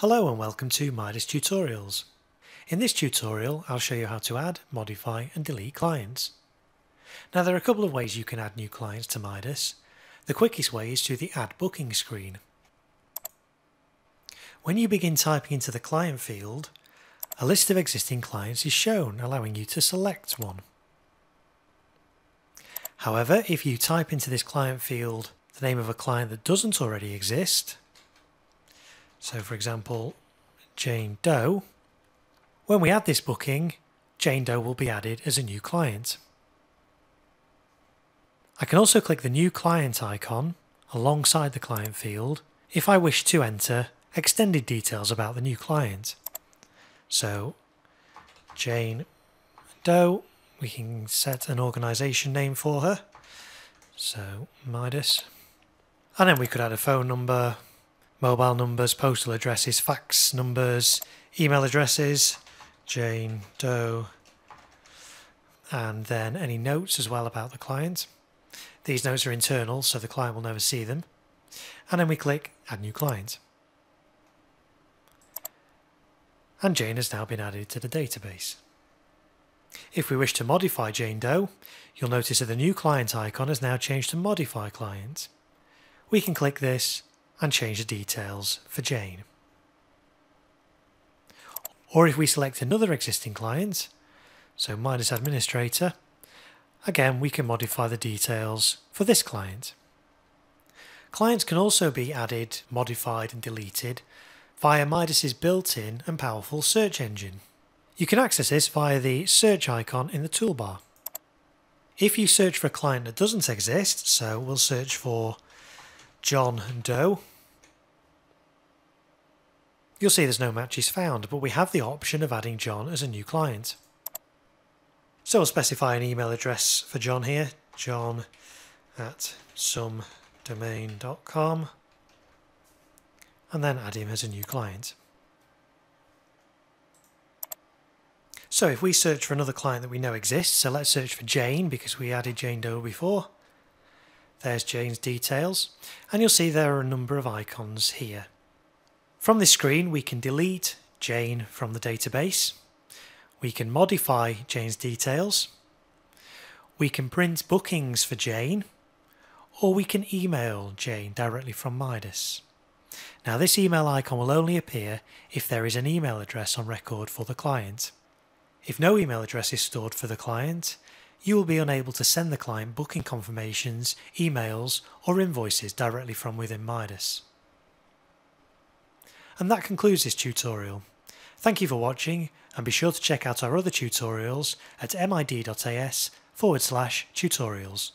Hello and welcome to MIDAS tutorials. In this tutorial I'll show you how to add, modify and delete clients. Now there are a couple of ways you can add new clients to MIDAS. The quickest way is through the Add Booking screen. When you begin typing into the client field, a list of existing clients is shown, allowing you to select one. However, if you type into this client field the name of a client that doesn't already exist, so for example, Jane Doe, when we add this booking, Jane Doe will be added as a new client. I can also click the new client icon alongside the client field if I wish to enter extended details about the new client. So Jane Doe, we can set an organisation name for her, so MIDAS, and then we could add a phone number, mobile numbers, postal addresses, fax numbers, email addresses, Jane Doe, and then any notes as well about the client. These notes are internal, so the client will never see them. And then we click Add New Client. And Jane has now been added to the database. If we wish to modify Jane Doe, you'll notice that the new client icon has now changed to Modify Client. We can click this and change the details for Jane. Or if we select another existing client, so MIDAS Administrator, again we can modify the details for this client. Clients can also be added, modified and deleted via MIDAS's built-in and powerful search engine. You can access this via the search icon in the toolbar. If you search for a client that doesn't exist, so we'll search for John Doe, you'll see there's no matches found, but we have the option of adding John as a new client. So we'll specify an email address for John here, john@somedomain.com, and then add him as a new client. So if we search for another client that we know exists, so let's search for Jane because we added Jane Doe before. There's Jane's details, and you'll see there are a number of icons here. From this screen we can delete Jane from the database, we can modify Jane's details, we can print bookings for Jane, or we can email Jane directly from MIDAS. Now this email icon will only appear if there is an email address on record for the client. If no email address is stored for the client, you will be unable to send the client booking confirmations, emails or invoices directly from within MIDAS. And that concludes this tutorial. Thank you for watching, and be sure to check out our other tutorials at MID.AS/tutorials.